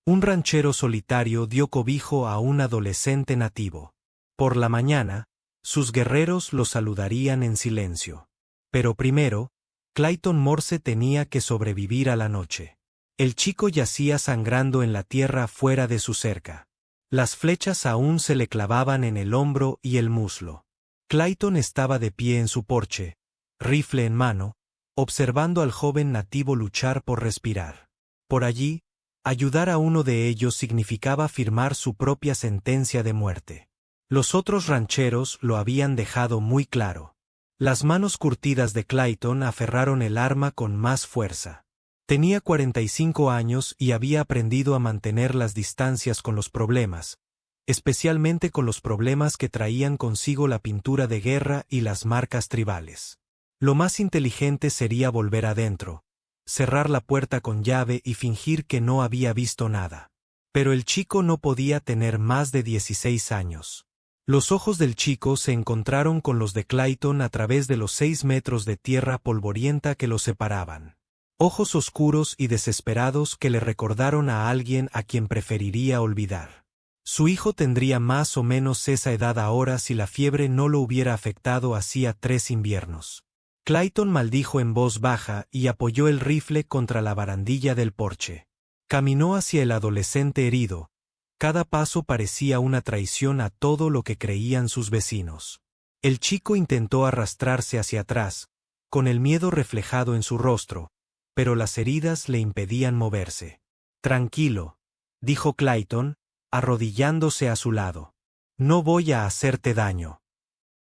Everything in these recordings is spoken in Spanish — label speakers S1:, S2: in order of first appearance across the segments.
S1: Un ranchero solitario dio cobijo a un adolescente nativo. Por la mañana, sus guerreros lo saludarían en silencio. Pero primero, Clayton Morse tenía que sobrevivir a la noche. El chico yacía sangrando en la tierra fuera de su cerca. Las flechas aún se le clavaban en el hombro y el muslo. Clayton estaba de pie en su porche, rifle en mano, observando al joven nativo luchar por respirar. Por allí, ayudar a uno de ellos significaba firmar su propia sentencia de muerte. Los otros rancheros lo habían dejado muy claro. Las manos curtidas de Clayton aferraron el arma con más fuerza. Tenía 45 años y había aprendido a mantener las distancias con los problemas, especialmente con los problemas que traían consigo la pintura de guerra y las marcas tribales. Lo más inteligente sería volver adentro, cerrar la puerta con llave y fingir que no había visto nada. Pero el chico no podía tener más de 16 años. Los ojos del chico se encontraron con los de Clayton a través de los 6 metros de tierra polvorienta que los separaban. Ojos oscuros y desesperados que le recordaron a alguien a quien preferiría olvidar. Su hijo tendría más o menos esa edad ahora si la fiebre no lo hubiera afectado hacía 3 inviernos. Clayton maldijo en voz baja y apoyó el rifle contra la barandilla del porche. Caminó hacia el adolescente herido. Cada paso parecía una traición a todo lo que creían sus vecinos. El chico intentó arrastrarse hacia atrás, con el miedo reflejado en su rostro, pero las heridas le impedían moverse. «Tranquilo», dijo Clayton, arrodillándose a su lado. «No voy a hacerte daño».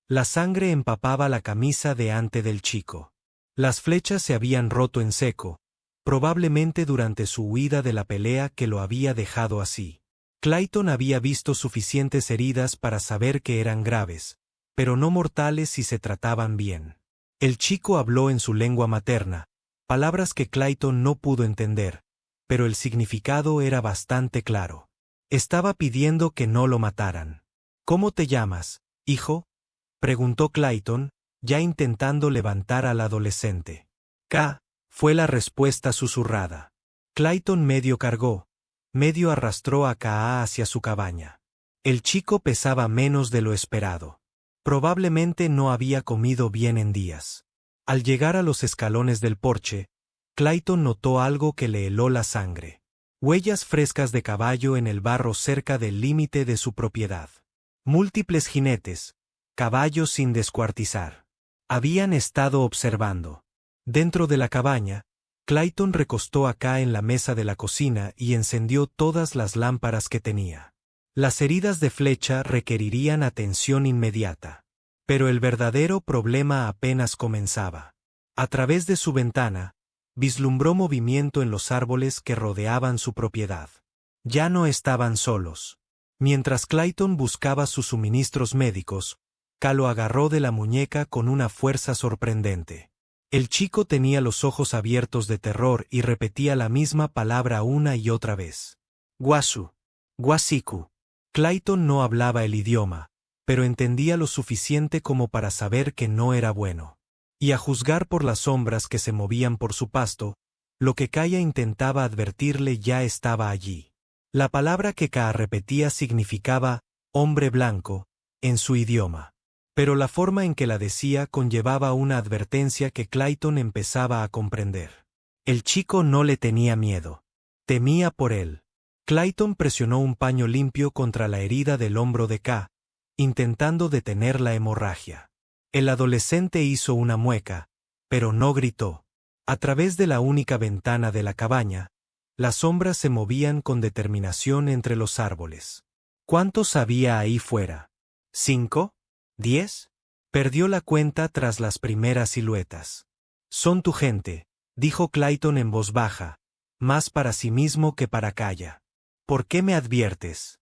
S1: La sangre empapaba la camisa de ante del chico. Las flechas se habían roto en seco, probablemente durante su huida de la pelea que lo había dejado así. Clayton había visto suficientes heridas para saber que eran graves, pero no mortales si se trataban bien. El chico habló en su lengua materna, palabras que Clayton no pudo entender, pero el significado era bastante claro. Estaba pidiendo que no lo mataran. «¿Cómo te llamas, hijo?», preguntó Clayton, ya intentando levantar al adolescente. «K», fue la respuesta susurrada. Clayton medio cargó, medio arrastró a K hacia su cabaña. El chico pesaba menos de lo esperado. Probablemente no había comido bien en días. Al llegar a los escalones del porche, Clayton notó algo que le heló la sangre. Huellas frescas de caballo en el barro cerca del límite de su propiedad. Múltiples jinetes, caballos sin descuartizar. Habían estado observando. Dentro de la cabaña, Clayton recostó acá en la mesa de la cocina y encendió todas las lámparas que tenía. Las heridas de flecha requerirían atención inmediata. Pero el verdadero problema apenas comenzaba. A través de su ventana, vislumbró movimiento en los árboles que rodeaban su propiedad. Ya no estaban solos. Mientras Clayton buscaba sus suministros médicos, K lo agarró de la muñeca con una fuerza sorprendente. El chico tenía los ojos abiertos de terror y repetía la misma palabra una y otra vez. «Guasu. Guasiku». Clayton no hablaba el idioma, pero entendía lo suficiente como para saber que no era bueno. Y a juzgar por las sombras que se movían por su pasto, lo que Kaya intentaba advertirle ya estaba allí. La palabra que K repetía significaba «hombre blanco» en su idioma. Pero la forma en que la decía conllevaba una advertencia que Clayton empezaba a comprender. El chico no le tenía miedo. Temía por él. Clayton presionó un paño limpio contra la herida del hombro de K, intentando detener la hemorragia. El adolescente hizo una mueca, pero no gritó. A través de la única ventana de la cabaña, las sombras se movían con determinación entre los árboles. ¿Cuántos había ahí fuera? ¿5? ¿10? Perdió la cuenta tras las primeras siluetas. «Son tu gente», dijo Clayton en voz baja, más para sí mismo que para Kaya. «¿Por qué me adviertes?»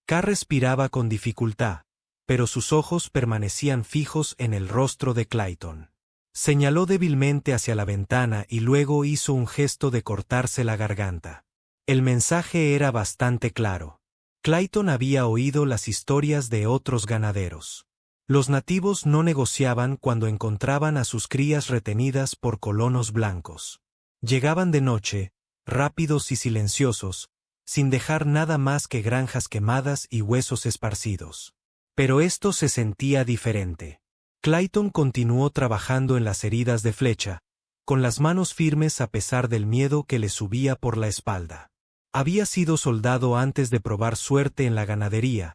S1: K respiraba con dificultad, pero sus ojos permanecían fijos en el rostro de Clayton. Señaló débilmente hacia la ventana y luego hizo un gesto de cortarse la garganta. El mensaje era bastante claro. Clayton había oído las historias de otros ganaderos. Los nativos no negociaban cuando encontraban a sus crías retenidas por colonos blancos. Llegaban de noche, rápidos y silenciosos, sin dejar nada más que granjas quemadas y huesos esparcidos. Pero esto se sentía diferente. Clayton continuó trabajando en las heridas de flecha, con las manos firmes a pesar del miedo que le subía por la espalda. Había sido soldado antes de probar suerte en la ganadería,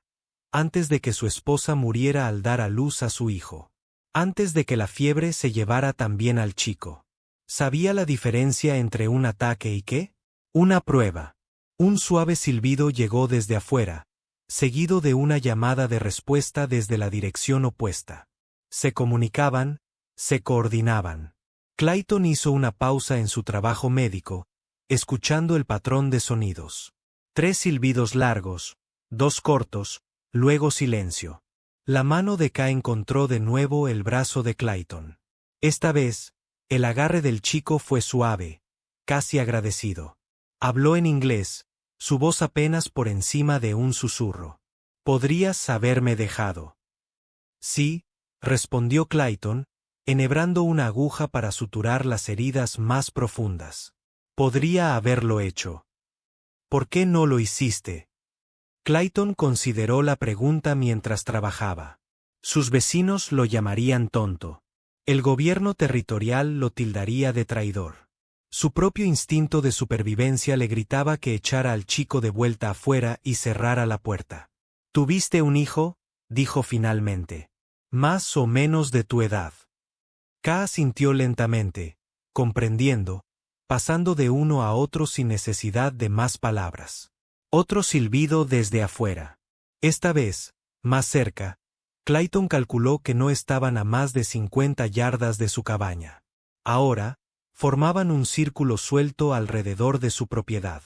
S1: antes de que su esposa muriera al dar a luz a su hijo, antes de que la fiebre se llevara también al chico. ¿Sabía la diferencia entre un ataque y qué? Una prueba. Un suave silbido llegó desde afuera, seguido de una llamada de respuesta desde la dirección opuesta. Se comunicaban, se coordinaban. Clayton hizo una pausa en su trabajo médico, escuchando el patrón de sonidos. 3 silbidos largos, 2 cortos, luego silencio. La mano de K encontró de nuevo el brazo de Clayton. Esta vez, el agarre del chico fue suave, casi agradecido. Habló en inglés, su voz apenas por encima de un susurro. «Podrías haberme dejado». «Sí», respondió Clayton, enhebrando una aguja para suturar las heridas más profundas. «Podría haberlo hecho». «¿Por qué no lo hiciste?» Clayton consideró la pregunta mientras trabajaba. Sus vecinos lo llamarían tonto. El gobierno territorial lo tildaría de traidor. Su propio instinto de supervivencia le gritaba que echara al chico de vuelta afuera y cerrara la puerta. «¿Tuviste un hijo?», dijo finalmente. «Más o menos de tu edad». K asintió lentamente, comprendiendo, pasando de uno a otro sin necesidad de más palabras. Otro silbido desde afuera. Esta vez, más cerca, Clayton calculó que no estaban a más de 50 yardas de su cabaña. Ahora, formaban un círculo suelto alrededor de su propiedad.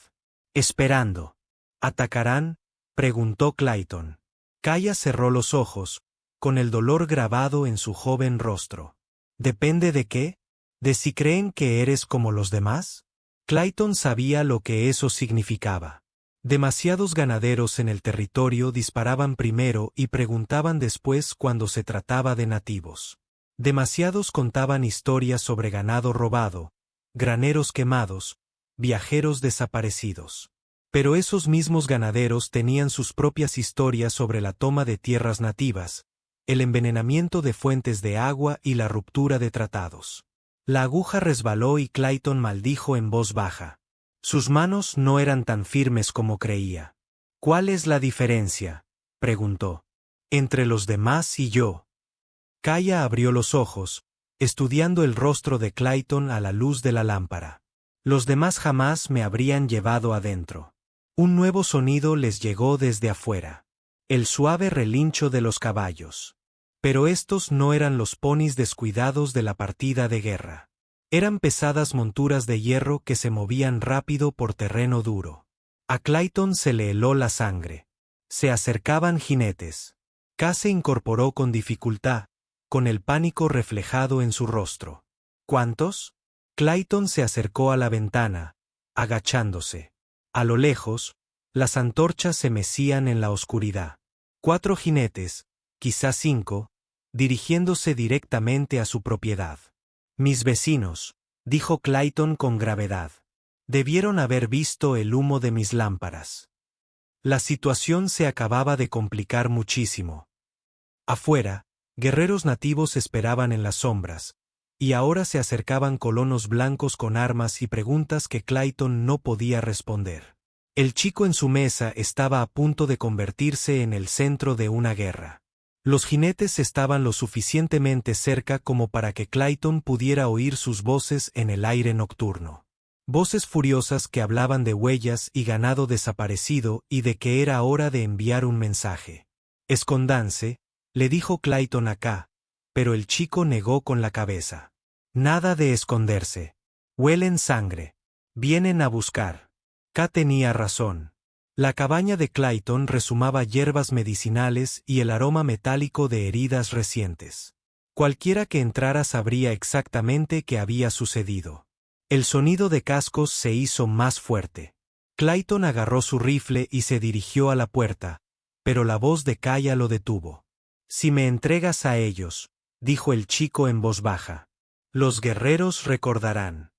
S1: Esperando. ¿Atacarán?, preguntó Clayton. Kaya cerró los ojos, con el dolor grabado en su joven rostro. ¿Depende de qué? ¿De si creen que eres como los demás? Clayton sabía lo que eso significaba. Demasiados ganaderos en el territorio disparaban primero y preguntaban después cuando se trataba de nativos. Demasiados contaban historias sobre ganado robado, graneros quemados, viajeros desaparecidos. Pero esos mismos ganaderos tenían sus propias historias sobre la toma de tierras nativas, el envenenamiento de fuentes de agua y la ruptura de tratados. La aguja resbaló y Clayton maldijo en voz baja. Sus manos no eran tan firmes como creía. «¿Cuál es la diferencia?», preguntó. «Entre los demás y yo». Kaya abrió los ojos, estudiando el rostro de Clayton a la luz de la lámpara. «Los demás jamás me habrían llevado adentro». Un nuevo sonido les llegó desde afuera. El suave relincho de los caballos. Pero estos no eran los ponis descuidados de la partida de guerra. Eran pesadas monturas de hierro que se movían rápido por terreno duro. A Clayton se le heló la sangre. Se acercaban jinetes. K se incorporó con dificultad, con el pánico reflejado en su rostro. ¿Cuántos? Clayton se acercó a la ventana, agachándose. A lo lejos, las antorchas se mecían en la oscuridad. 4 jinetes, quizás 5, dirigiéndose directamente a su propiedad. «Mis vecinos», dijo Clayton con gravedad. «Debieron haber visto el humo de mis lámparas». La situación se acababa de complicar muchísimo. Afuera, guerreros nativos esperaban en las sombras, y ahora se acercaban colonos blancos con armas y preguntas que Clayton no podía responder. El chico en su mesa estaba a punto de convertirse en el centro de una guerra. Los jinetes estaban lo suficientemente cerca como para que Clayton pudiera oír sus voces en el aire nocturno. Voces furiosas que hablaban de huellas y ganado desaparecido y de que era hora de enviar un mensaje. «Escóndanse», le dijo Clayton a K, pero el chico negó con la cabeza. «Nada de esconderse. Huelen sangre. Vienen a buscar». K tenía razón. La cabaña de Clayton resumaba hierbas medicinales y el aroma metálico de heridas recientes. Cualquiera que entrara sabría exactamente qué había sucedido. El sonido de cascos se hizo más fuerte. Clayton agarró su rifle y se dirigió a la puerta, pero la voz de Kaya lo detuvo. «Si me entregas a ellos», dijo el chico en voz baja, «los guerreros recordarán».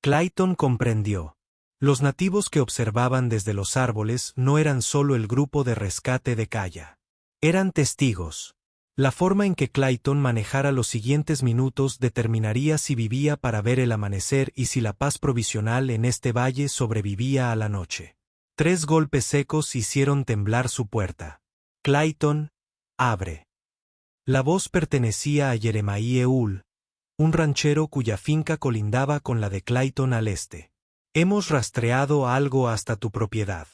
S1: Clayton comprendió. Los nativos que observaban desde los árboles no eran solo el grupo de rescate de Kaya. Eran testigos. La forma en que Clayton manejara los siguientes minutos determinaría si vivía para ver el amanecer y si la paz provisional en este valle sobrevivía a la noche. 3 golpes secos hicieron temblar su puerta. Clayton, abre. La voz pertenecía a Jeremiah Hull, un ranchero cuya finca colindaba con la de Clayton al este. Hemos rastreado algo hasta tu propiedad.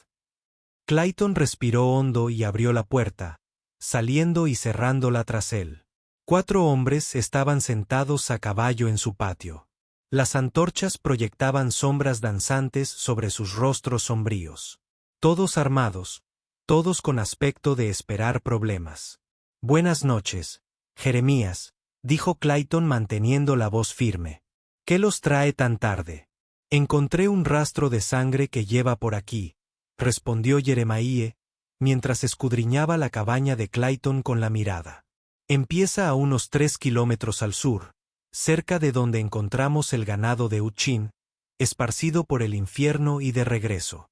S1: Clayton respiró hondo y abrió la puerta, saliendo y cerrándola tras él. 4 hombres estaban sentados a caballo en su patio. Las antorchas proyectaban sombras danzantes sobre sus rostros sombríos. Todos armados, todos con aspecto de esperar problemas. Buenas noches, Jeremías, dijo Clayton manteniendo la voz firme. ¿Qué los trae tan tarde? Encontré un rastro de sangre que lleva por aquí, respondió Jeremiah, mientras escudriñaba la cabaña de Clayton con la mirada. Empieza a unos 3 kilómetros al sur, cerca de donde encontramos el ganado de Uchin, esparcido por el infierno y de regreso.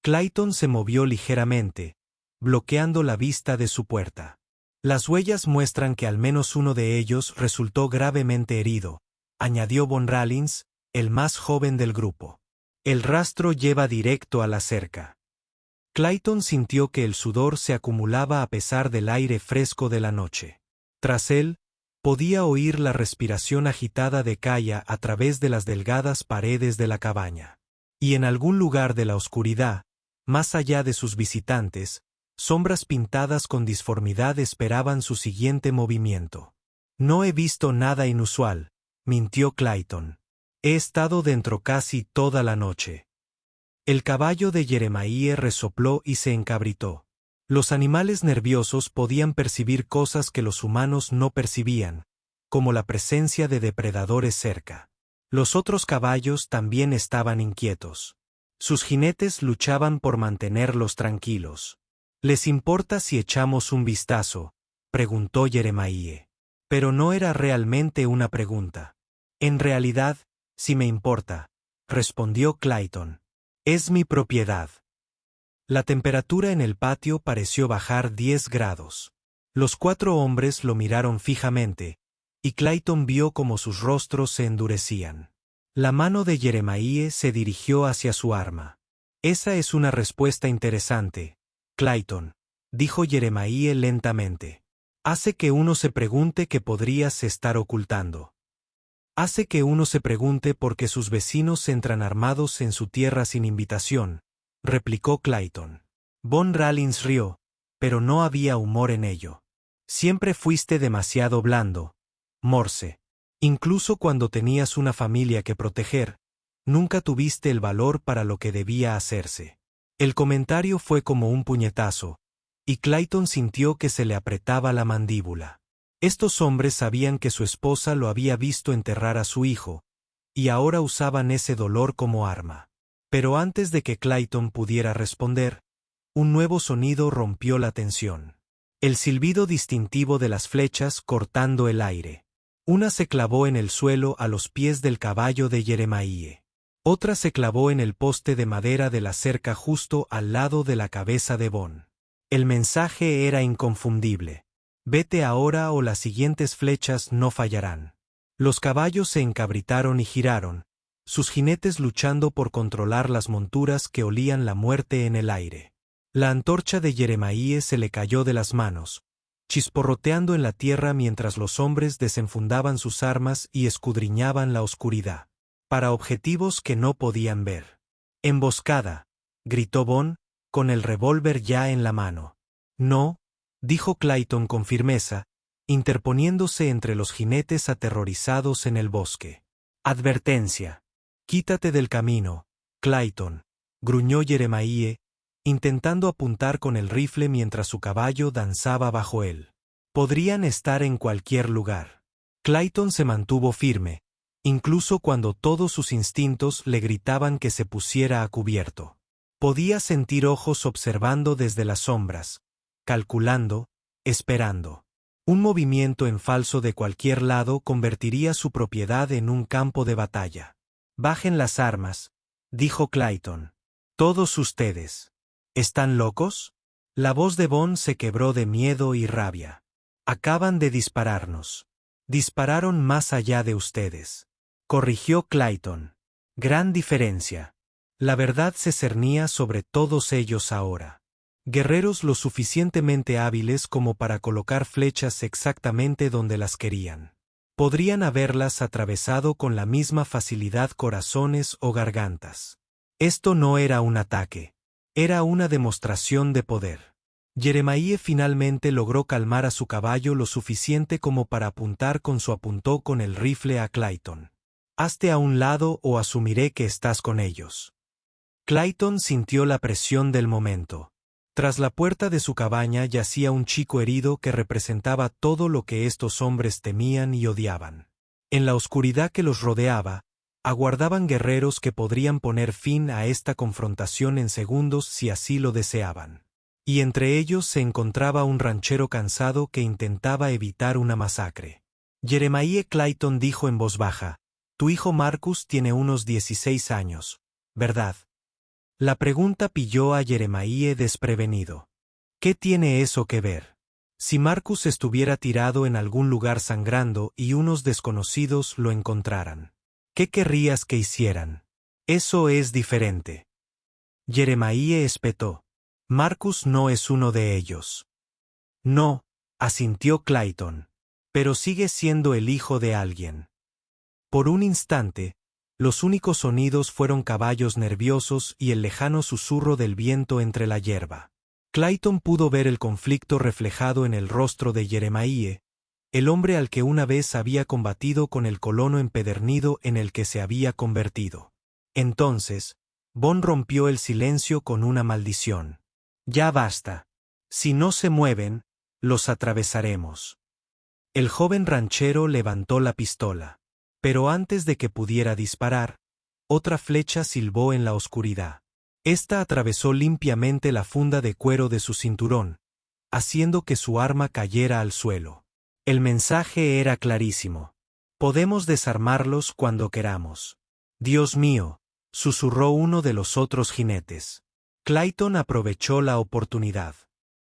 S1: Clayton se movió ligeramente, bloqueando la vista de su puerta. Las huellas muestran que al menos uno de ellos resultó gravemente herido, añadió Von Rallins, el más joven del grupo. El rastro lleva directo a la cerca. Clayton sintió que el sudor se acumulaba a pesar del aire fresco de la noche. Tras él, podía oír la respiración agitada de Kaya a través de las delgadas paredes de la cabaña. Y en algún lugar de la oscuridad, más allá de sus visitantes, sombras pintadas con disformidad esperaban su siguiente movimiento. No he visto nada inusual, mintió Clayton. He estado dentro casi toda la noche. El caballo de Jeremiah resopló y se encabritó. Los animales nerviosos podían percibir cosas que los humanos no percibían, como la presencia de depredadores cerca. Los otros caballos también estaban inquietos. Sus jinetes luchaban por mantenerlos tranquilos. ¿Les importa si echamos un vistazo?, preguntó Jeremiah. Pero no era realmente una pregunta. En realidad, sí me importa, respondió Clayton. Es mi propiedad. La temperatura en el patio pareció bajar 10 grados. Los 4 hombres lo miraron fijamente, y Clayton vio cómo sus rostros se endurecían. La mano de Jeremiah se dirigió hacia su arma. Esa es una respuesta interesante, Clayton, dijo Jeremiah lentamente. Hace que uno se pregunte qué podrías estar ocultando. Hace que uno se pregunte por qué sus vecinos entran armados en su tierra sin invitación, replicó Clayton. Von Rallins rió, pero no había humor en ello. Siempre fuiste demasiado blando, Morse. Incluso cuando tenías una familia que proteger, nunca tuviste el valor para lo que debía hacerse. El comentario fue como un puñetazo, y Clayton sintió que se le apretaba la mandíbula. Estos hombres sabían que su esposa lo había visto enterrar a su hijo, y ahora usaban ese dolor como arma. Pero antes de que Clayton pudiera responder, un nuevo sonido rompió la tensión. El silbido distintivo de las flechas cortando el aire. Una se clavó en el suelo a los pies del caballo de Jeremiah. Otra se clavó en el poste de madera de la cerca justo al lado de la cabeza de Von. El mensaje era inconfundible. Vete ahora o las siguientes flechas no fallarán. Los caballos se encabritaron y giraron, sus jinetes luchando por controlar las monturas que olían la muerte en el aire. La antorcha de Jeremiah se le cayó de las manos, chisporroteando en la tierra mientras los hombres desenfundaban sus armas y escudriñaban la oscuridad, para objetivos que no podían ver. «Emboscada», gritó Von, con el revólver ya en la mano. «No», dijo Clayton con firmeza, interponiéndose entre los jinetes aterrorizados en el bosque. «Advertencia. Quítate del camino, Clayton», gruñó Jeremiah, intentando apuntar con el rifle mientras su caballo danzaba bajo él. Podrían estar en cualquier lugar. Clayton se mantuvo firme, incluso cuando todos sus instintos le gritaban que se pusiera a cubierto. Podía sentir ojos observando desde las sombras, calculando, esperando. Un movimiento en falso de cualquier lado convertiría su propiedad en un campo de batalla. «Bajen las armas», dijo Clayton. Todos ustedes. ¿Están locos? La voz de Bond se quebró de miedo y rabia. Acaban de dispararnos. Dispararon más allá de ustedes. Corrigió Clayton. Gran diferencia. La verdad se cernía sobre todos ellos ahora. Guerreros lo suficientemente hábiles como para colocar flechas exactamente donde las querían. Podrían haberlas atravesado con la misma facilidad corazones o gargantas. Esto no era un ataque. Era una demostración de poder. Jeremiah finalmente logró calmar a su caballo lo suficiente como para apuntar apuntó con el rifle a Clayton. Hazte a un lado o asumiré que estás con ellos. Clayton sintió la presión del momento. Tras la puerta de su cabaña yacía un chico herido que representaba todo lo que estos hombres temían y odiaban. En la oscuridad que los rodeaba, aguardaban guerreros que podrían poner fin a esta confrontación en segundos si así lo deseaban. Y entre ellos se encontraba un ranchero cansado que intentaba evitar una masacre. Jeremiah Clayton dijo en voz baja: «Tu hijo Marcus tiene unos 16 años, ¿verdad?». La pregunta pilló a Jeremiah desprevenido. ¿Qué tiene eso que ver? Si Marcus estuviera tirado en algún lugar sangrando y unos desconocidos lo encontraran, ¿qué querrías que hicieran? Eso es diferente. Jeremiah espetó. Marcus no es uno de ellos. No, asintió Clayton. Pero sigue siendo el hijo de alguien. Por un instante, los únicos sonidos fueron caballos nerviosos y el lejano susurro del viento entre la hierba. Clayton pudo ver el conflicto reflejado en el rostro de Jeremiah, el hombre al que una vez había combatido con el colono empedernido en el que se había convertido. Entonces, Bond rompió el silencio con una maldición. «Ya basta. Si no se mueven, los atravesaremos». El joven ranchero levantó la pistola. Pero antes de que pudiera disparar, otra flecha silbó en la oscuridad. Esta atravesó limpiamente la funda de cuero de su cinturón, haciendo que su arma cayera al suelo. El mensaje era clarísimo. Podemos desarmarlos cuando queramos. «Dios mío», susurró uno de los otros jinetes. Clayton aprovechó la oportunidad.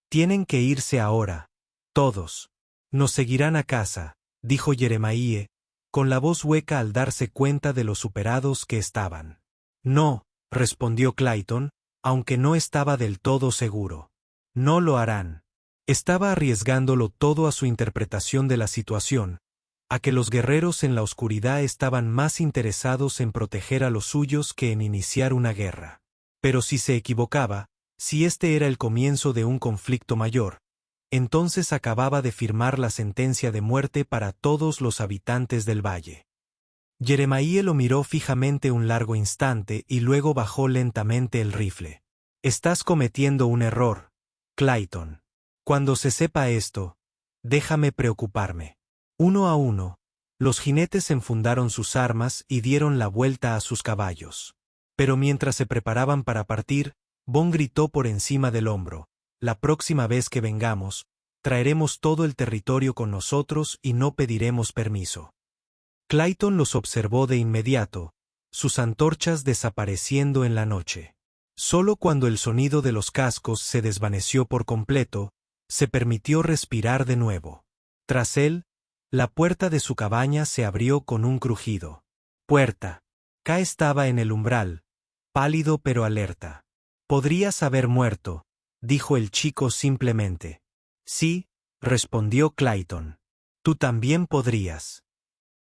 S1: «Tienen que irse ahora. Todos. Nos seguirán a casa», dijo Jeremiah, con la voz hueca al darse cuenta de lo superados que estaban. «No», respondió Clayton, aunque no estaba del todo seguro. «No lo harán». Estaba arriesgándolo todo a su interpretación de la situación, a que los guerreros en la oscuridad estaban más interesados en proteger a los suyos que en iniciar una guerra. Pero si se equivocaba, si este era el comienzo de un conflicto mayor, entonces acababa de firmar la sentencia de muerte para todos los habitantes del valle. Jeremiah lo miró fijamente un largo instante y luego bajó lentamente el rifle. «Estás cometiendo un error, Clayton. Cuando se sepa esto, déjame preocuparme». Uno a uno, los jinetes enfundaron sus armas y dieron la vuelta a sus caballos. Pero mientras se preparaban para partir, Bond gritó por encima del hombro: «La próxima vez que vengamos, traeremos todo el territorio con nosotros y no pediremos permiso». Clayton los observó de inmediato, sus antorchas desapareciendo en la noche. Solo cuando el sonido de los cascos se desvaneció por completo, se permitió respirar de nuevo. Tras él, la puerta de su cabaña se abrió con un crujido. «Puerta». K estaba en el umbral, pálido pero alerta. «Podrías haber muerto», dijo el chico simplemente. «Sí», respondió Clayton. «Tú también podrías».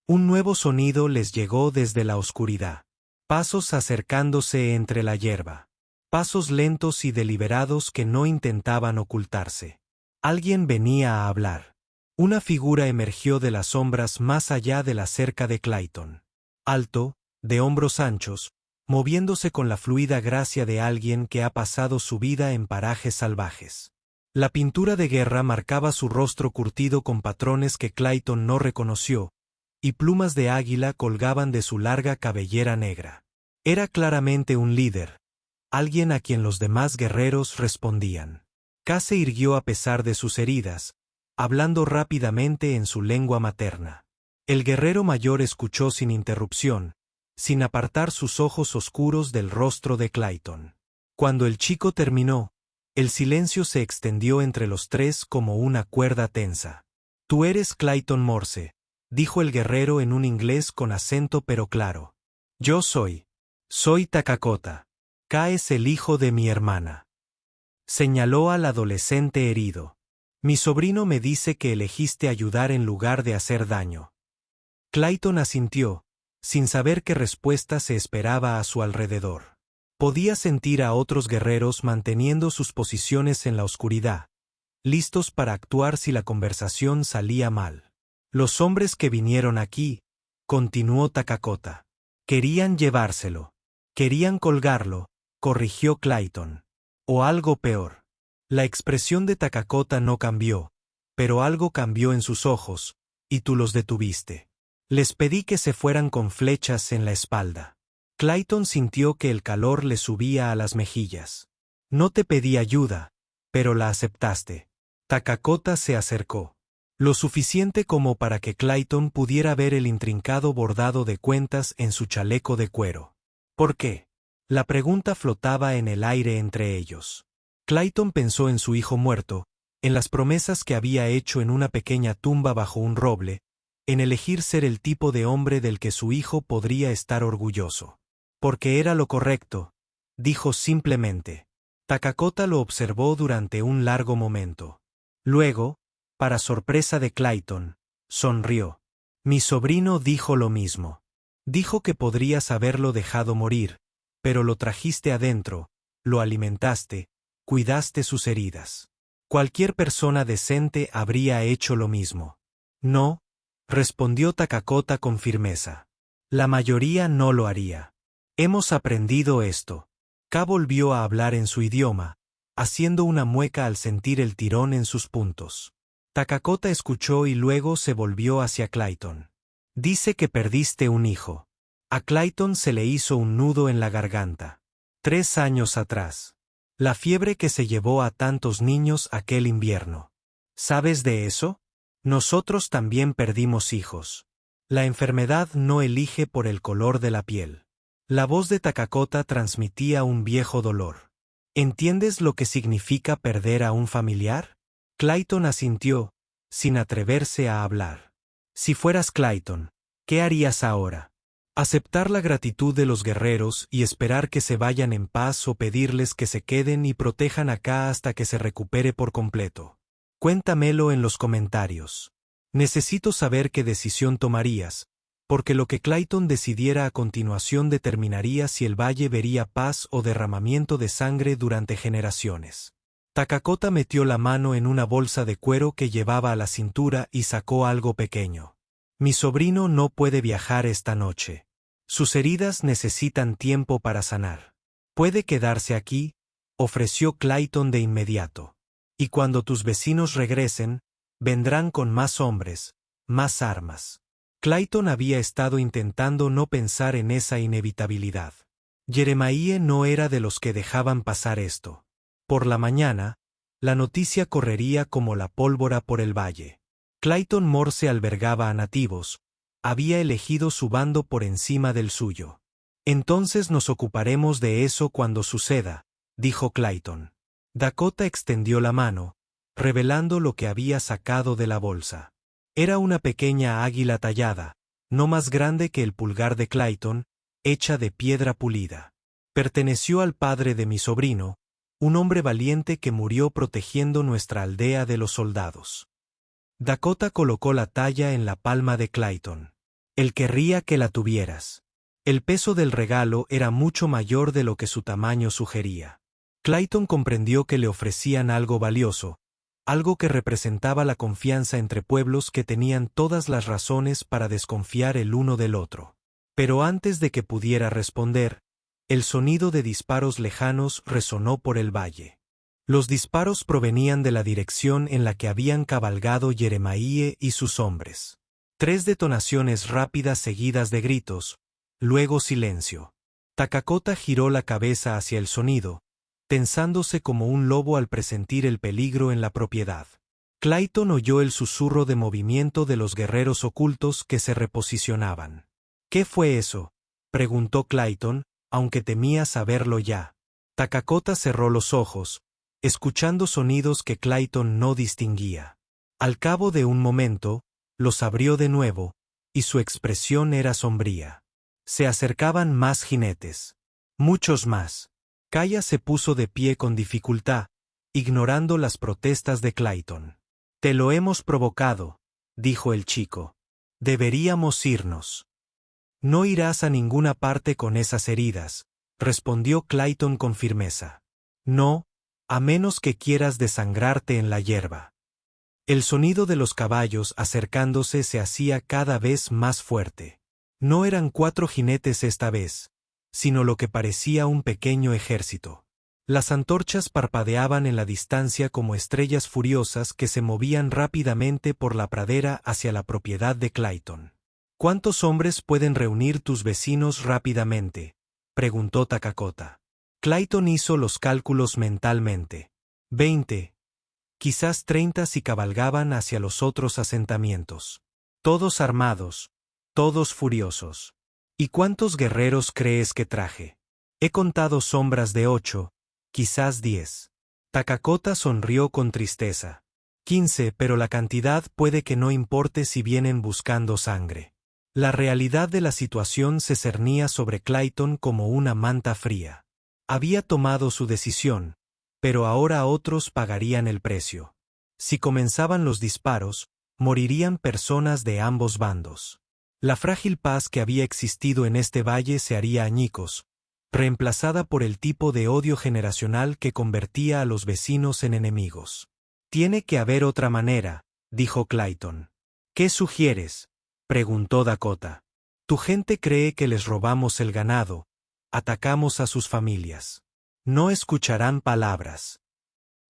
S1: Un nuevo sonido les llegó desde la oscuridad. Pasos acercándose entre la hierba. Pasos lentos y deliberados que no intentaban ocultarse. Alguien venía a hablar. Una figura emergió de las sombras más allá de la cerca de Clayton. Alto, de hombros anchos, moviéndose con la fluida gracia de alguien que ha pasado su vida en parajes salvajes. La pintura de guerra marcaba su rostro curtido con patrones que Clayton no reconoció, y plumas de águila colgaban de su larga cabellera negra. Era claramente un líder, alguien a quien los demás guerreros respondían. K se irguió a pesar de sus heridas, hablando rápidamente en su lengua materna. El guerrero mayor escuchó sin interrupción, sin apartar sus ojos oscuros del rostro de Clayton. Cuando el chico terminó, el silencio se extendió entre los tres como una cuerda tensa. «Tú eres Clayton Morse», dijo el guerrero en un inglés con acento pero claro. «Yo soy Takakota. K es el hijo de mi hermana». Señaló al adolescente herido. «Mi sobrino me dice que elegiste ayudar en lugar de hacer daño». Clayton asintió, sin saber qué respuesta se esperaba a su alrededor. Podía sentir a otros guerreros manteniendo sus posiciones en la oscuridad, listos para actuar si la conversación salía mal. «Los hombres que vinieron aquí», continuó Takakota, «querían llevárselo. Querían colgarlo», corrigió Clayton. «O algo peor». La expresión de Takakota no cambió, pero algo cambió en sus ojos, y tú los detuviste. «Les pedí que se fueran con flechas en la espalda». Clayton sintió que el calor le subía a las mejillas. «No te pedí ayuda, pero la aceptaste». Takakota se acercó. Lo suficiente como para que Clayton pudiera ver el intrincado bordado de cuentas en su chaleco de cuero. «¿Por qué?». La pregunta flotaba en el aire entre ellos. Clayton pensó en su hijo muerto, en las promesas que había hecho en una pequeña tumba bajo un roble, en elegir ser el tipo de hombre del que su hijo podría estar orgulloso. «Porque era lo correcto», dijo simplemente. Takakota lo observó durante un largo momento. Luego, para sorpresa de Clayton, sonrió. «Mi sobrino dijo lo mismo. Dijo que podrías haberlo dejado morir, pero lo trajiste adentro, lo alimentaste, cuidaste sus heridas. Cualquier persona decente habría hecho lo mismo». «No», respondió Takakota con firmeza. «La mayoría no lo haría. Hemos aprendido esto». K volvió a hablar en su idioma, haciendo una mueca al sentir el tirón en sus puntos. Takakota escuchó y luego se volvió hacia Clayton. «Dice que perdiste un hijo». A Clayton se le hizo un nudo en la garganta. 3 años atrás. La fiebre que se llevó a tantos niños aquel invierno. ¿Sabes de eso? Nosotros también perdimos hijos. La enfermedad no elige por el color de la piel. La voz de Takakota transmitía un viejo dolor. ¿Entiendes lo que significa perder a un familiar? Clayton asintió, sin atreverse a hablar. Si fueras Clayton, ¿qué harías ahora? ¿Aceptar la gratitud de los guerreros y esperar que se vayan en paz o pedirles que se queden y protejan acá hasta que se recupere por completo? Cuéntamelo en los comentarios. Necesito saber qué decisión tomarías, porque lo que Clayton decidiera a continuación determinaría si el valle vería paz o derramamiento de sangre durante generaciones. Takakota metió la mano en una bolsa de cuero que llevaba a la cintura y sacó algo pequeño. «Mi sobrino no puede viajar esta noche. Sus heridas necesitan tiempo para sanar. Puede quedarse aquí», ofreció Clayton de inmediato. «Y cuando tus vecinos regresen, vendrán con más hombres, más armas». Clayton había estado intentando no pensar en esa inevitabilidad. Jeremiah no era de los que dejaban pasar esto. Por la mañana, la noticia correría como la pólvora por el valle. Clayton Morse albergaba a nativos, había elegido su bando por encima del suyo. «Entonces nos ocuparemos de eso cuando suceda», dijo Clayton. Dakota extendió la mano, revelando lo que había sacado de la bolsa. Era una pequeña águila tallada, no más grande que el pulgar de Clayton, hecha de piedra pulida. Perteneció al padre de mi sobrino, un hombre valiente que murió protegiendo nuestra aldea de los soldados. Dakota colocó la talla en la palma de Clayton. «Él querría que la tuvieras». El peso del regalo era mucho mayor de lo que su tamaño sugería. Clayton comprendió que le ofrecían algo valioso, algo que representaba la confianza entre pueblos que tenían todas las razones para desconfiar el uno del otro. Pero antes de que pudiera responder, el sonido de disparos lejanos resonó por el valle. Los disparos provenían de la dirección en la que habían cabalgado Jeremiah y sus hombres. 3 detonaciones rápidas seguidas de gritos, luego silencio. Takakota giró la cabeza hacia el sonido, tensándose como un lobo al presentir el peligro en la propiedad. Clayton oyó el susurro de movimiento de los guerreros ocultos que se reposicionaban. «¿Qué fue eso?», preguntó Clayton, aunque temía saberlo ya. Takakota cerró los ojos, escuchando sonidos que Clayton no distinguía. Al cabo de un momento, los abrió de nuevo, y su expresión era sombría. Se acercaban más jinetes. Muchos más. Kaya se puso de pie con dificultad, ignorando las protestas de Clayton. «Te lo hemos provocado», dijo el chico. «Deberíamos irnos». «No irás a ninguna parte con esas heridas», respondió Clayton con firmeza. «No, a menos que quieras desangrarte en la hierba». El sonido de los caballos acercándose se hacía cada vez más fuerte. No eran 4 jinetes esta vez, sino lo que parecía un pequeño ejército. Las antorchas parpadeaban en la distancia como estrellas furiosas que se movían rápidamente por la pradera hacia la propiedad de Clayton. «¿Cuántos hombres pueden reunir tus vecinos rápidamente?», preguntó Takakota. Clayton hizo los cálculos mentalmente. 20. Quizás 30 si cabalgaban hacia los otros asentamientos. Todos armados, todos furiosos. «¿Y cuántos guerreros crees que traje?» «He contado sombras de 8, quizás 10. Takakota sonrió con tristeza. 15, pero la cantidad puede que no importe si vienen buscando sangre. La realidad de la situación se cernía sobre Clayton como una manta fría. Había tomado su decisión, pero ahora otros pagarían el precio. Si comenzaban los disparos, morirían personas de ambos bandos. La frágil paz que había existido en este valle se haría añicos, reemplazada por el tipo de odio generacional que convertía a los vecinos en enemigos. «Tiene que haber otra manera», dijo Clayton. «¿Qué sugieres?», preguntó Dakota. «Tu gente cree que les robamos el ganado, atacamos a sus familias. No escucharán palabras».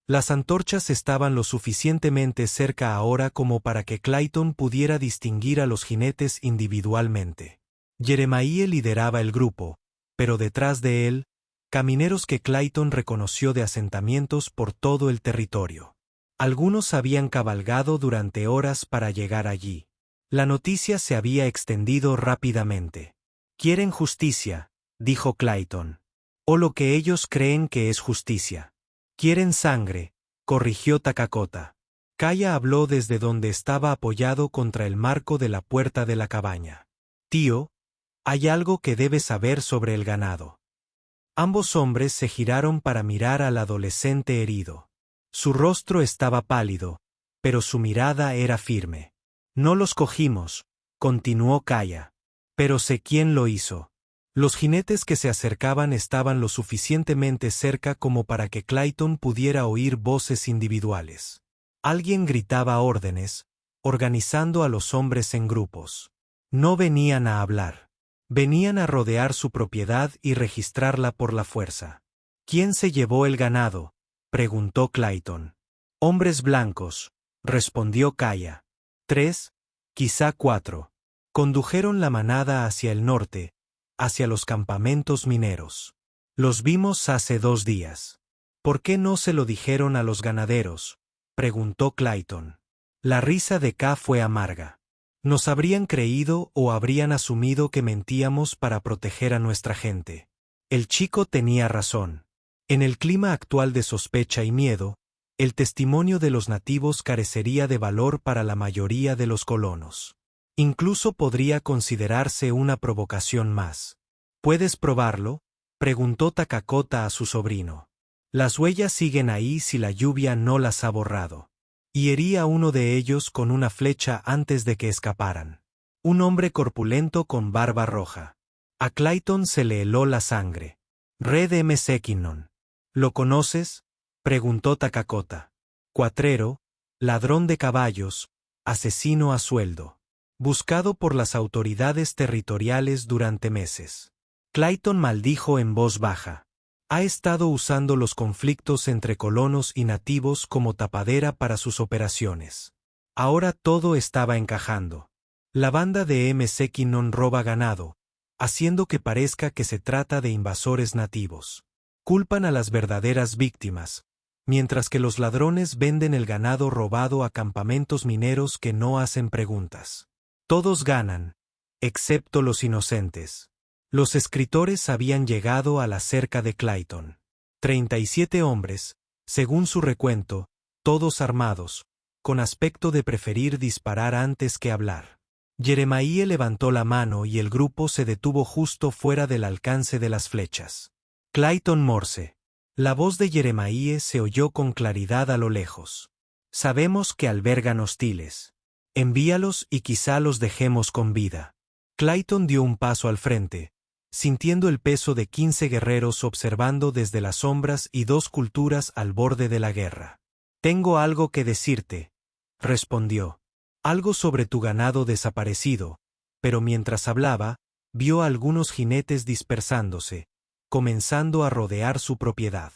S1: Las antorchas estaban lo suficientemente cerca ahora como para que Clayton pudiera distinguir a los jinetes individualmente. Jeremiah lideraba el grupo, pero detrás de él, camineros que Clayton reconoció de asentamientos por todo el territorio. Algunos habían cabalgado durante horas para llegar allí. La noticia se había extendido rápidamente. «Quieren justicia», dijo Clayton. «O lo que ellos creen que es justicia». «Quieren sangre», corrigió Takakota. Kaya habló desde donde estaba apoyado contra el marco de la puerta de la cabaña. «Tío, hay algo que debes saber sobre el ganado». Ambos hombres se giraron para mirar al adolescente herido. Su rostro estaba pálido, pero su mirada era firme. «No los cogimos», continuó Kaya. «Pero sé quién lo hizo». Los jinetes que se acercaban estaban lo suficientemente cerca como para que Clayton pudiera oír voces individuales. Alguien gritaba órdenes, organizando a los hombres en grupos. No venían a hablar. Venían a rodear su propiedad y registrarla por la fuerza. «¿Quién se llevó el ganado?», preguntó Clayton. «Hombres blancos», respondió Kaya. 3, quizá 4. Condujeron la manada hacia el norte, hacia los campamentos mineros. «Los vimos hace 2 días». «¿Por qué no se lo dijeron a los ganaderos?», preguntó Clayton. La risa de K fue amarga. «Nos habrían creído o habrían asumido que mentíamos para proteger a nuestra gente». El chico tenía razón. En el clima actual de sospecha y miedo, el testimonio de los nativos carecería de valor para la mayoría de los colonos. Incluso podría considerarse una provocación más. «¿Puedes probarlo?», preguntó Takakota a su sobrino. «Las huellas siguen ahí si la lluvia no las ha borrado». Y hería a uno de ellos con una flecha antes de que escaparan. Un hombre corpulento con barba roja. A Clayton se le heló la sangre. «Red M. Sekinnon». «¿Lo conoces?», preguntó Takakota. «Cuatrero, ladrón de caballos, asesino a sueldo. Buscado por las autoridades territoriales durante meses». Clayton maldijo en voz baja. Ha estado usando los conflictos entre colonos y nativos como tapadera para sus operaciones. Ahora todo estaba encajando. La banda de M. Sekinnon roba ganado, haciendo que parezca que se trata de invasores nativos. Culpan a las verdaderas víctimas, mientras que los ladrones venden el ganado robado a campamentos mineros que no hacen preguntas. Todos ganan, excepto los inocentes. Los escritores habían llegado a la cerca de Clayton. 37 hombres, según su recuento, todos armados, con aspecto de preferir disparar antes que hablar. Jeremiah levantó la mano y el grupo se detuvo justo fuera del alcance de las flechas. Clayton Morse. La voz de Jeremiah se oyó con claridad a lo lejos. Sabemos que albergan hostiles. Envíalos y quizá los dejemos con vida. Clayton dio un paso al frente, sintiendo el peso de 15 guerreros observando desde las sombras y 2 culturas al borde de la guerra. Tengo algo que decirte, respondió. Algo sobre tu ganado desaparecido, pero mientras hablaba, vio a algunos jinetes dispersándose, comenzando a rodear su propiedad.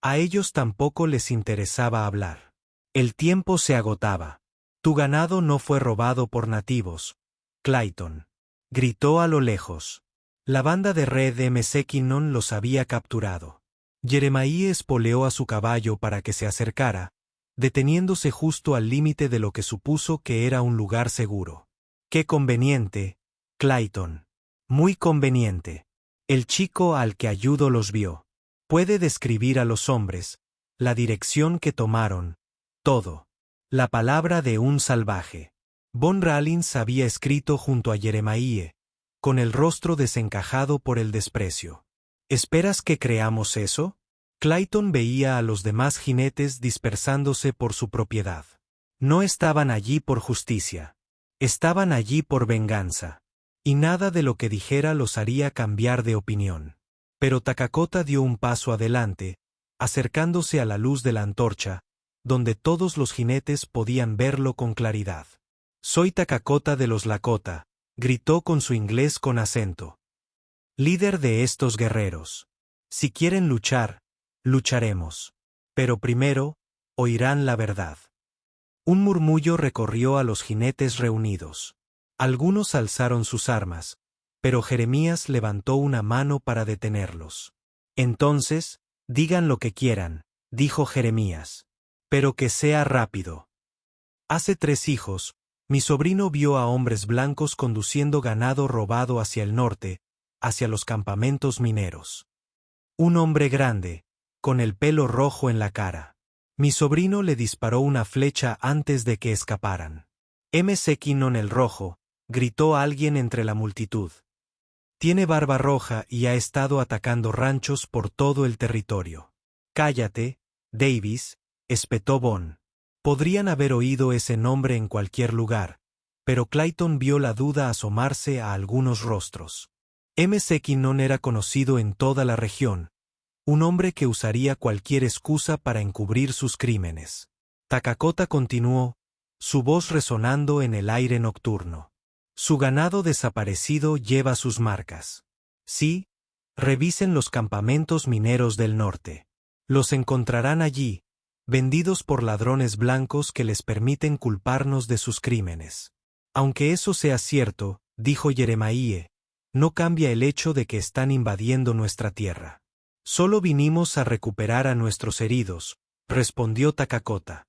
S1: A ellos tampoco les interesaba hablar. El tiempo se agotaba. Tu ganado no fue robado por nativos, Clayton. Gritó a lo lejos. La banda de Red McKinnon los había capturado. Jeremiah espoleó a su caballo para que se acercara, deteniéndose justo al límite de lo que supuso que era un lugar seguro. Qué conveniente, Clayton. Muy conveniente. El chico al que ayudo los vio. Puede describir a los hombres, la dirección que tomaron, todo. La palabra de un salvaje. Von Rallins había escrito junto a Jeremiah, con el rostro desencajado por el desprecio. ¿Esperas que creamos eso? Clayton veía a los demás jinetes dispersándose por su propiedad. No estaban allí por justicia. Estaban allí por venganza. Y nada de lo que dijera los haría cambiar de opinión. Pero Takakota dio un paso adelante, acercándose a la luz de la antorcha, donde todos los jinetes podían verlo con claridad. Soy Takakota de los Lakota, gritó con su inglés con acento. Líder de estos guerreros. Si quieren luchar, lucharemos. Pero primero, oirán la verdad. Un murmullo recorrió a los jinetes reunidos. Algunos alzaron sus armas, pero Jeremías levantó una mano para detenerlos. Entonces, digan lo que quieran, dijo Jeremías. Pero que sea rápido. Hace 3 hijos, mi sobrino vio a hombres blancos conduciendo ganado robado hacia el norte, hacia los campamentos mineros. Un hombre grande, con el pelo rojo en la cara. Mi sobrino le disparó una flecha antes de que escaparan. McKinnon el rojo, gritó alguien entre la multitud. Tiene barba roja y ha estado atacando ranchos por todo el territorio. Cállate, Davis, espetó Von. Podrían haber oído ese nombre en cualquier lugar, pero Clayton vio la duda asomarse a algunos rostros. McKinnon era conocido en toda la región, un hombre que usaría cualquier excusa para encubrir sus crímenes. Takakota continuó, su voz resonando en el aire nocturno. Su ganado desaparecido lleva sus marcas. Sí, revisen los campamentos mineros del norte. Los encontrarán allí, vendidos por ladrones blancos que les permiten culparnos de sus crímenes. Aunque eso sea cierto, dijo Jeremiah, no cambia el hecho de que están invadiendo nuestra tierra. Solo vinimos a recuperar a nuestros heridos, respondió Takakota.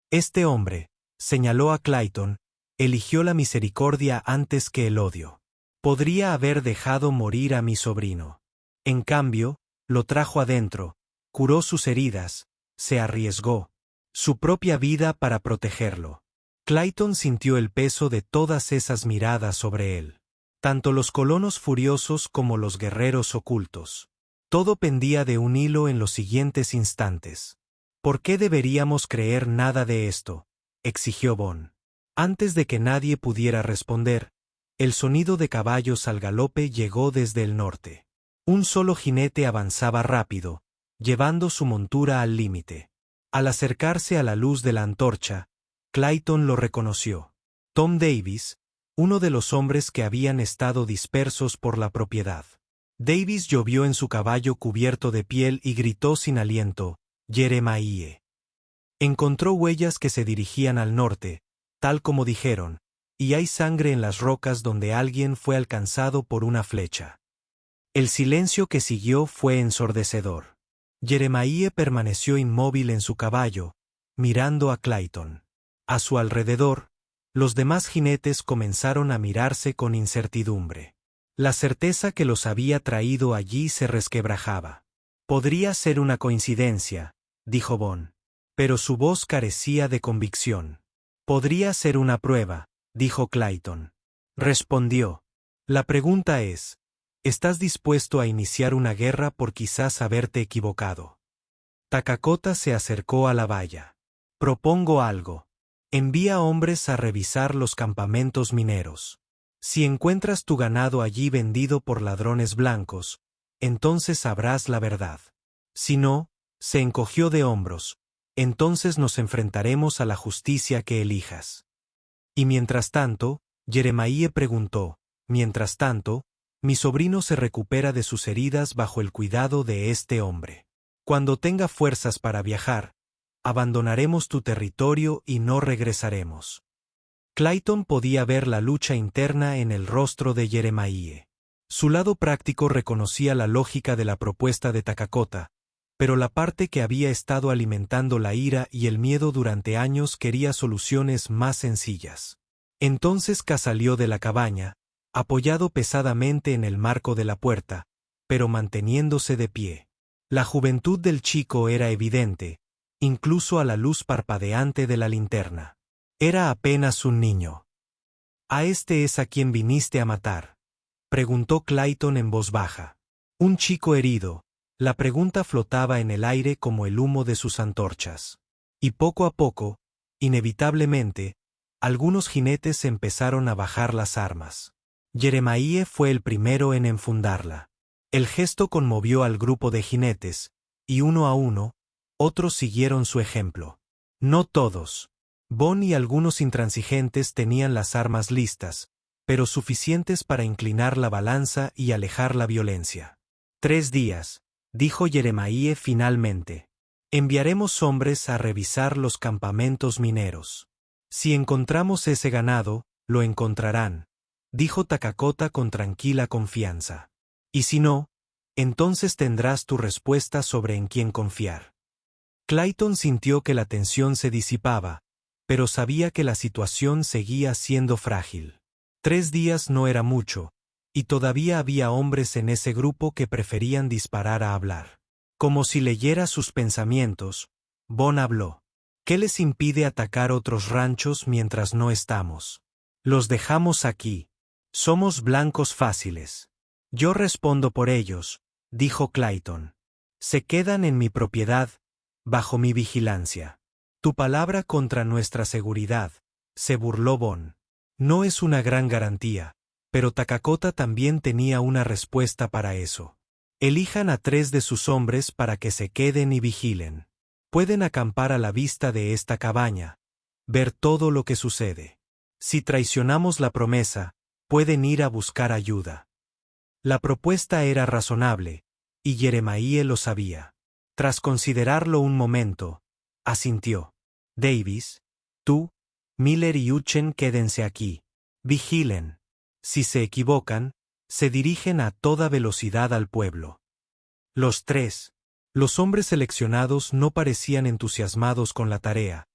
S1: Este hombre, señaló a Clayton, eligió la misericordia antes que el odio. Podría haber dejado morir a mi sobrino. En cambio, lo trajo adentro, curó sus heridas, se arriesgó su propia vida para protegerlo. Clayton sintió el peso de todas esas miradas sobre él. Tanto los colonos furiosos como los guerreros ocultos. Todo pendía de un hilo en los siguientes instantes. ¿Por qué deberíamos creer nada de esto?, exigió Von. Antes de que nadie pudiera responder, el sonido de caballos al galope llegó desde el norte. Un solo jinete avanzaba rápido, llevando su montura al límite. Al acercarse a la luz de la antorcha, Clayton lo reconoció. Tom Davis, uno de los hombres que habían estado dispersos por la propiedad. Davis llovió en su caballo cubierto de piel y gritó sin aliento, Jeremiah. Encontró huellas que se dirigían al norte, tal como dijeron, y hay sangre en las rocas donde alguien fue alcanzado por una flecha. El silencio que siguió fue ensordecedor. Jeremiah permaneció inmóvil en su caballo, mirando a Clayton. A su alrededor, los demás jinetes comenzaron a mirarse con incertidumbre. La certeza que los había traído allí se resquebrajaba. Podría ser una coincidencia, dijo Bon. Pero su voz carecía de convicción. Podría ser una prueba, dijo Clayton. Respondió. La pregunta es, ¿estás dispuesto a iniciar una guerra por quizás haberte equivocado? Takakota se acercó a la valla. Propongo algo. Envía hombres a revisar los campamentos mineros. Si encuentras tu ganado allí vendido por ladrones blancos, entonces sabrás la verdad. Si no, se encogió de hombros, entonces nos enfrentaremos a la justicia que elijas. Y mientras tanto, Jeremiah preguntó, mientras tanto, mi sobrino se recupera de sus heridas bajo el cuidado de este hombre. Cuando tenga fuerzas para viajar, abandonaremos tu territorio y no regresaremos. Clayton podía ver la lucha interna en el rostro de Jeremiah. Su lado práctico reconocía la lógica de la propuesta de Takakota, pero la parte que había estado alimentando la ira y el miedo durante años quería soluciones más sencillas. Entonces K salió de la cabaña, apoyado pesadamente en el marco de la puerta, pero manteniéndose de pie. La juventud del chico era evidente, incluso a la luz parpadeante de la linterna. Era apenas un niño. ¿A este es a quien viniste a matar?, preguntó Clayton en voz baja. Un chico herido. La pregunta flotaba en el aire como el humo de sus antorchas. Y poco a poco, inevitablemente, algunos jinetes empezaron a bajar las armas. Jeremiah fue el primero en enfundarla. El gesto conmovió al grupo de jinetes, y uno a uno, otros siguieron su ejemplo. No todos. Bon y algunos intransigentes tenían las armas listas, pero suficientes para inclinar la balanza y alejar la violencia. 3 días, dijo Jeremiah finalmente. Enviaremos hombres a revisar los campamentos mineros. Si encontramos ese ganado, lo encontrarán, dijo Takakota con tranquila confianza. Y si no, entonces tendrás tu respuesta sobre en quién confiar. Clayton sintió que la tensión se disipaba, pero sabía que la situación seguía siendo frágil. 3 días no era mucho, y todavía había hombres en ese grupo que preferían disparar a hablar. Como si leyera sus pensamientos, Bon habló. ¿Qué les impide atacar otros ranchos mientras no estamos? Los dejamos aquí. Somos blancos fáciles. Yo respondo por ellos, dijo Clayton. Se quedan en mi propiedad, bajo mi vigilancia. Tu palabra contra nuestra seguridad, se burló Bon. No es una gran garantía, pero Takakota también tenía una respuesta para eso. Elijan a 3 de sus hombres para que se queden y vigilen. Pueden acampar a la vista de esta cabaña, ver todo lo que sucede. Si traicionamos la promesa, pueden ir a buscar ayuda. La propuesta era razonable, y Jeremiah lo sabía. Tras considerarlo un momento, asintió. Davis, tú, Miller y Uchen quédense aquí. Vigilen. Si se equivocan, se dirigen a toda velocidad al pueblo. Los 3. Los hombres seleccionados no parecían entusiasmados con la tarea,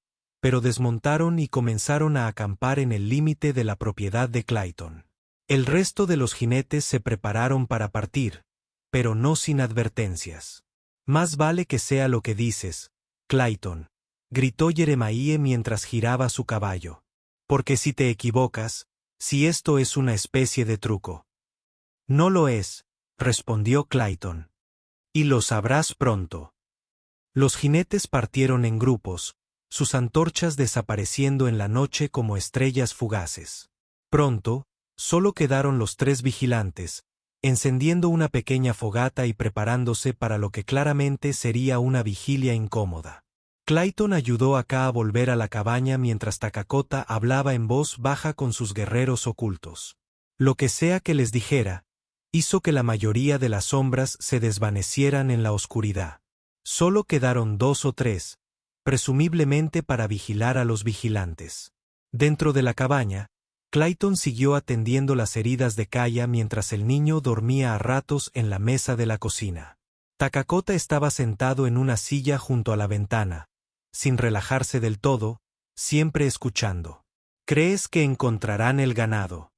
S1: pero desmontaron y comenzaron a acampar en el límite de la propiedad de Clayton. El resto de los jinetes se prepararon para partir, pero no sin advertencias. Más vale que sea lo que dices, Clayton, gritó Jeremiah mientras giraba su caballo. Porque si te equivocas, si esto es una especie de truco. No lo es, respondió Clayton. Y lo sabrás pronto. Los jinetes partieron en grupos, sus antorchas desapareciendo en la noche como estrellas fugaces. Pronto, solo quedaron los 3 vigilantes, encendiendo una pequeña fogata y preparándose para lo que claramente sería una vigilia incómoda. Clayton ayudó a K a volver a la cabaña mientras Takakota hablaba en voz baja con sus guerreros ocultos. Lo que sea que les dijera, hizo que la mayoría de las sombras se desvanecieran en la oscuridad. Solo quedaron 2 o 3, presumiblemente para vigilar a los vigilantes. Dentro de la cabaña, Clayton siguió atendiendo las heridas de Kaya mientras el niño dormía a ratos en la mesa de la cocina. Takakota estaba sentado en una silla junto a la ventana, sin relajarse del todo, siempre escuchando. ¿Crees que encontrarán el ganado?,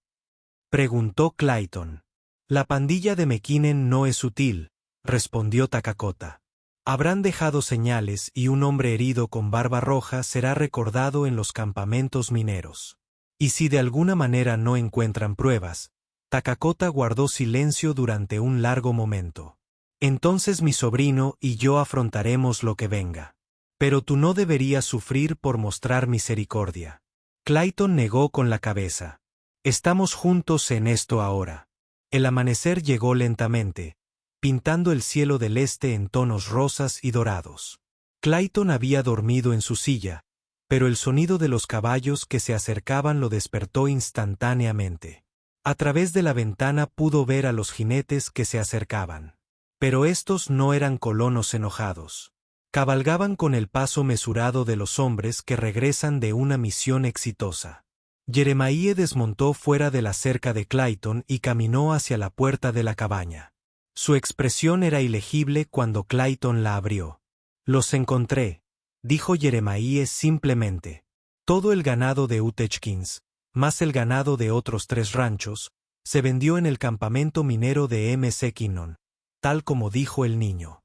S1: preguntó Clayton. La pandilla de Mekinen no es sutil, respondió Takakota. Habrán dejado señales y un hombre herido con barba roja será recordado en los campamentos mineros. Y si de alguna manera no encuentran pruebas, Takakota guardó silencio durante un largo momento. Entonces mi sobrino y yo afrontaremos lo que venga. Pero tú no deberías sufrir por mostrar misericordia. Clayton negó con la cabeza. Estamos juntos en esto ahora. El amanecer llegó lentamente, pintando el cielo del este en tonos rosas y dorados. Clayton había dormido en su silla, pero el sonido de los caballos que se acercaban lo despertó instantáneamente. A través de la ventana pudo ver a los jinetes que se acercaban. Pero estos no eran colonos enojados. Cabalgaban con el paso mesurado de los hombres que regresan de una misión exitosa. Jeremiah desmontó fuera de la cerca de Clayton y caminó hacia la puerta de la cabaña. Su expresión era ilegible cuando Clayton la abrió. «Los encontré», dijo Jeremiah simplemente. Todo el ganado de Utechkins, más el ganado de otros 3 ranchos, se vendió en el campamento minero de Mckinnon, tal como dijo el niño.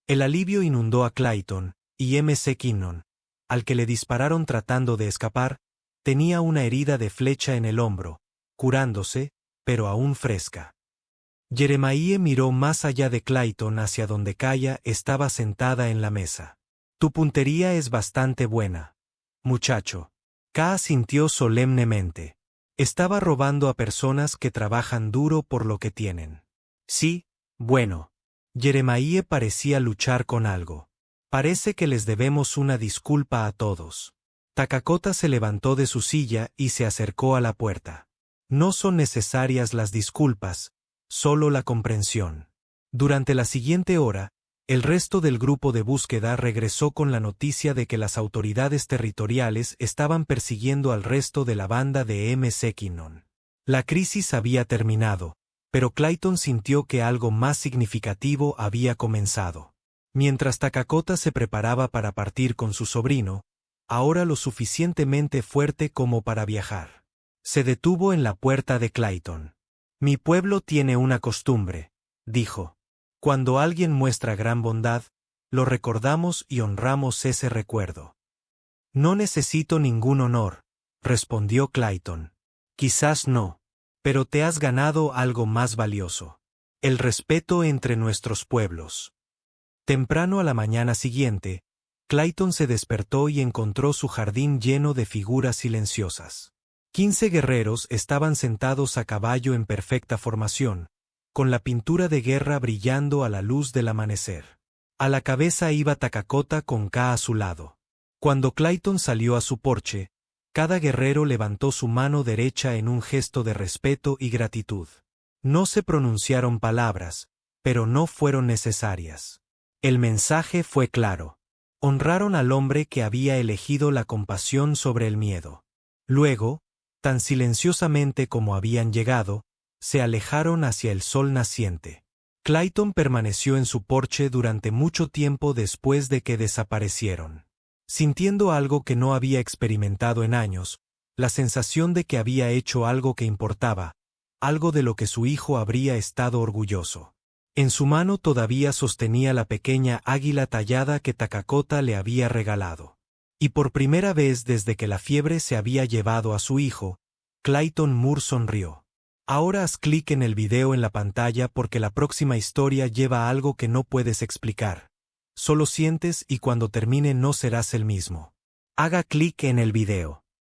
S1: El alivio inundó a Clayton, y Mckinnon, al que le dispararon tratando de escapar, tenía una herida de flecha en el hombro, curándose, pero aún fresca. Jeremiah miró más allá de Clayton hacia donde Kaya estaba sentada en la mesa. «Tu puntería es bastante buena, muchacho». Ka sintió solemnemente. Estaba robando a personas que trabajan duro por lo que tienen. «Sí, bueno». Jeremiah parecía luchar con algo. «Parece que les debemos una disculpa a todos». Takakota se levantó de su silla y se acercó a la puerta. «No son necesarias las disculpas, solo la comprensión». Durante la siguiente hora, el resto del grupo de búsqueda regresó con la noticia de que las autoridades territoriales estaban persiguiendo al resto de la banda de Mckinnon. La crisis había terminado, pero Clayton sintió que algo más significativo había comenzado. Mientras Takakota se preparaba para partir con su sobrino, ahora lo suficientemente fuerte como para viajar, se detuvo en la puerta de Clayton. «Mi pueblo tiene una costumbre», dijo. «Cuando alguien muestra gran bondad, lo recordamos y honramos ese recuerdo». «No necesito ningún honor», respondió Clayton. «Quizás no. Pero te has ganado algo más valioso. El respeto entre nuestros pueblos». Temprano a la mañana siguiente, Clayton se despertó y encontró su jardín lleno de figuras silenciosas. 15 guerreros estaban sentados a caballo en perfecta formación, con la pintura de guerra brillando a la luz del amanecer. A la cabeza iba Takakota con Ka a su lado. Cuando Clayton salió a su porche, cada guerrero levantó su mano derecha en un gesto de respeto y gratitud. No se pronunciaron palabras, pero no fueron necesarias. El mensaje fue claro. Honraron al hombre que había elegido la compasión sobre el miedo. Luego, tan silenciosamente como habían llegado, se alejaron hacia el sol naciente. Clayton permaneció en su porche durante mucho tiempo después de que desaparecieron. Sintiendo algo que no había experimentado en años, la sensación de que había hecho algo que importaba, algo de lo que su hijo habría estado orgulloso. En su mano todavía sostenía la pequeña águila tallada que Takakota le había regalado. Y por primera vez desde que la fiebre se había llevado a su hijo, Clayton Moore sonrió. Ahora haz clic en el video en la pantalla porque la próxima historia lleva algo que no puedes explicar. Solo sientes y cuando termine no serás el mismo. Haga clic en el video.